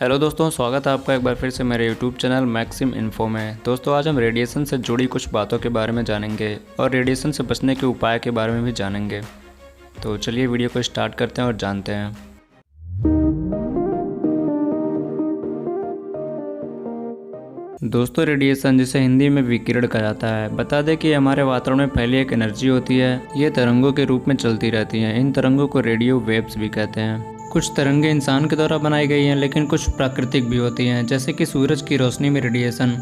Hello दोस्तों, स्वागत है आपका एक बार फिर से मेरे यूट्यूब चैनल मैक्सिम इन्फो में। दोस्तों आज हम रेडिएशन से जुड़ी कुछ बातों के बारे में जानेंगे और रेडिएशन से बचने के उपाय के बारे में भी जानेंगे। तो चलिए वीडियो को स्टार्ट करते हैं और जानते हैं। दोस्तों रेडिएशन, जिसे हिंदी में विकिरण कहा जाता है, बता दें कि हमारे वातावरण में फैली एक एनर्जी होती है। ये तरंगों के रूप में चलती रहती हैं। इन तरंगों को रेडियो वेव्स भी कहते हैं। कुछ तरंगे इंसान के द्वारा बनाई गई हैं, लेकिन कुछ प्राकृतिक भी होती हैं, जैसे कि सूरज की रोशनी में रेडिएशन।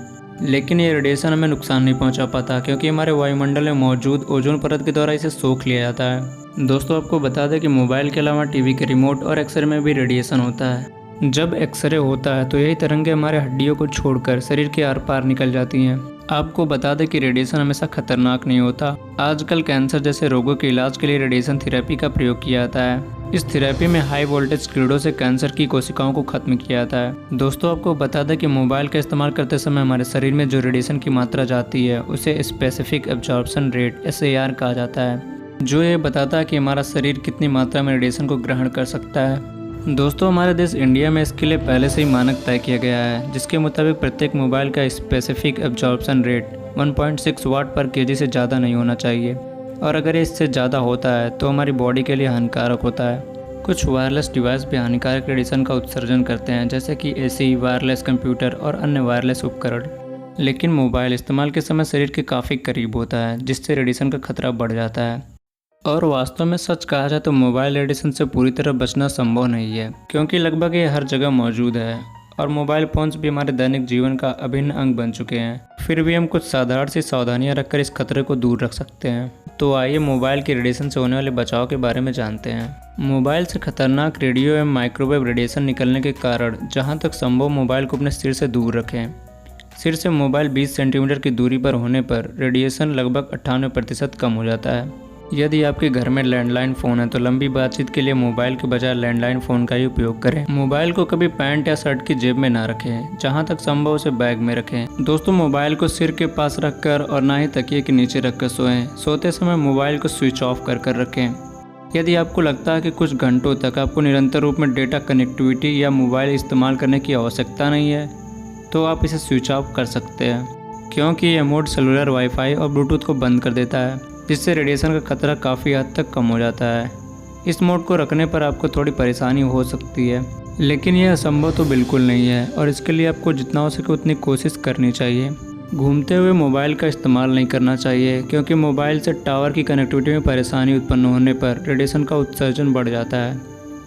लेकिन ये रेडिएशन हमें नुकसान नहीं पहुंचा पाता, क्योंकि हमारे वायुमंडल में मौजूद ओजोन परत के द्वारा इसे सोख लिया जाता है। दोस्तों आपको बता दें कि मोबाइल के अलावा टीवी के रिमोट और एक्सरे में भी रेडिएशन होता है। जब एक्सरे होता है तो यही तरंगे हमारे हड्डियों को छोड़कर शरीर के आर पार निकल जाती हैं। आपको बता दें कि रेडिएशन हमेशा खतरनाक नहीं होता। आजकल कैंसर जैसे रोगों के इलाज के लिए रेडिएशन थेरेपी का प्रयोग किया जाता है। इस थेरेपी में हाई वोल्टेज किरणों से कैंसर की कोशिकाओं को खत्म किया जाता है। दोस्तों आपको बता दें कि मोबाइल का इस्तेमाल करते समय हमारे शरीर में जो रेडिएशन की मात्रा जाती है उसे स्पेसिफिक एब्जॉर्प्शन रेट SAR कहा जाता है, जो ये बताता है कि हमारा शरीर कितनी मात्रा में रेडिएशन को ग्रहण कर सकता है। दोस्तों हमारे देश इंडिया में इसके लिए पहले से ही मानक तय किया गया है, जिसके मुताबिक प्रत्येक मोबाइल का स्पेसिफिक एब्जॉर्प्शन रेट 1.6 वाट पर केजी से ज़्यादा नहीं होना चाहिए, और अगर ये इससे ज़्यादा होता है तो हमारी बॉडी के लिए हानिकारक होता है। कुछ वायरलेस डिवाइस भी हानिकारक रेडिएशन का उत्सर्जन करते हैं, जैसे कि AC, वायरलेस कंप्यूटर और अन्य वायरलेस उपकरण। लेकिन मोबाइल इस्तेमाल के समय शरीर के काफ़ी करीब होता है, जिससे रेडिएशन का खतरा बढ़ जाता है। और वास्तव में सच कहा जाए तो मोबाइल रेडिएशन से पूरी तरह बचना संभव नहीं है, क्योंकि लगभग ये हर जगह मौजूद है और मोबाइल फ़ोन्स भी हमारे दैनिक जीवन का अभिन्न अंग बन चुके हैं। फिर भी हम कुछ साधारण सी सावधानियां रखकर इस खतरे को दूर रख सकते हैं। तो आइए मोबाइल के रेडिएशन से होने वाले बचाव के बारे में जानते हैं। मोबाइल से खतरनाक रेडियो एवं माइक्रोवेव रेडिएशन निकलने के कारण जहाँ तक संभव मोबाइल को अपने सिर से दूर रखें। सिर से मोबाइल 20 सेंटीमीटर की दूरी पर होने पर रेडिएशन लगभग 98% कम हो जाता है। यदि आपके घर में लैंडलाइन फ़ोन है तो लंबी बातचीत के लिए मोबाइल के बजाय लैंडलाइन फ़ोन का ही उपयोग करें। मोबाइल को कभी पैंट या शर्ट की जेब में ना रखें, जहां तक संभव उसे बैग में रखें। दोस्तों मोबाइल को सिर के पास रखकर और ना ही तकिए के नीचे रखकर सोएं। सोते समय मोबाइल को स्विच ऑफ कर रखें। यदि आपको लगता है कि कुछ घंटों तक आपको निरंतर रूप में डेटा कनेक्टिविटी या मोबाइल इस्तेमाल करने की आवश्यकता नहीं है, तो आप इसे स्विच ऑफ कर सकते हैं, क्योंकि यह मोड सेलुलर वाईफाई और ब्लूटूथ को बंद कर देता है, जिससे रेडिएशन का खतरा काफ़ी हद तक कम हो जाता है। इस मोड को रखने पर आपको थोड़ी परेशानी हो सकती है, लेकिन यह असंभव तो बिल्कुल नहीं है, और इसके लिए आपको जितना हो सके उतनी कोशिश करनी चाहिए। घूमते हुए मोबाइल का इस्तेमाल नहीं करना चाहिए, क्योंकि मोबाइल से टावर की कनेक्टिविटी में परेशानी उत्पन्न होने पर रेडिएशन का उत्सर्जन बढ़ जाता है।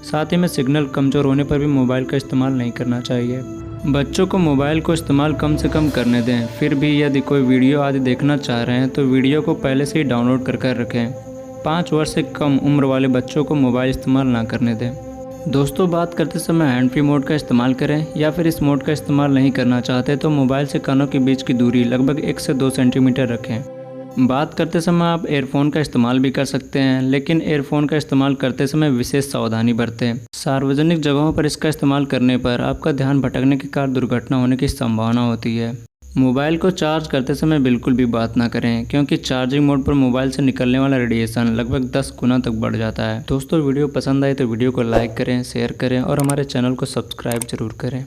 साथ ही में सिग्नल कमज़ोर होने पर भी मोबाइल का इस्तेमाल नहीं करना चाहिए। बच्चों को मोबाइल को इस्तेमाल कम से कम करने दें। फिर भी यदि कोई वीडियो आदि देखना चाह रहे हैं तो वीडियो को पहले से ही डाउनलोड कर रखें। 5 वर्ष से कम उम्र वाले बच्चों को मोबाइल इस्तेमाल ना करने दें। दोस्तों बात करते समय हैंड फ्री मोड का इस्तेमाल करें, या फिर इस मोड का इस्तेमाल नहीं करना चाहते तो मोबाइल से कानों के बीच की दूरी लगभग 1 से 2 सेंटीमीटर रखें। बात करते समय आप एयरफोन का इस्तेमाल भी कर सकते हैं, लेकिन एयरफोन का इस्तेमाल करते समय विशेष सावधानी बरतें। सार्वजनिक जगहों पर इसका इस्तेमाल करने पर आपका ध्यान भटकने के कारण दुर्घटना होने की संभावना होती है। मोबाइल को चार्ज करते समय बिल्कुल भी बात ना करें, क्योंकि चार्जिंग मोड पर मोबाइल से निकलने वाला रेडिएशन लगभग 10 गुना तक बढ़ जाता है। दोस्तों वीडियो पसंद आए तो वीडियो को लाइक करें, शेयर करें और हमारे चैनल को सब्सक्राइब जरूर करें।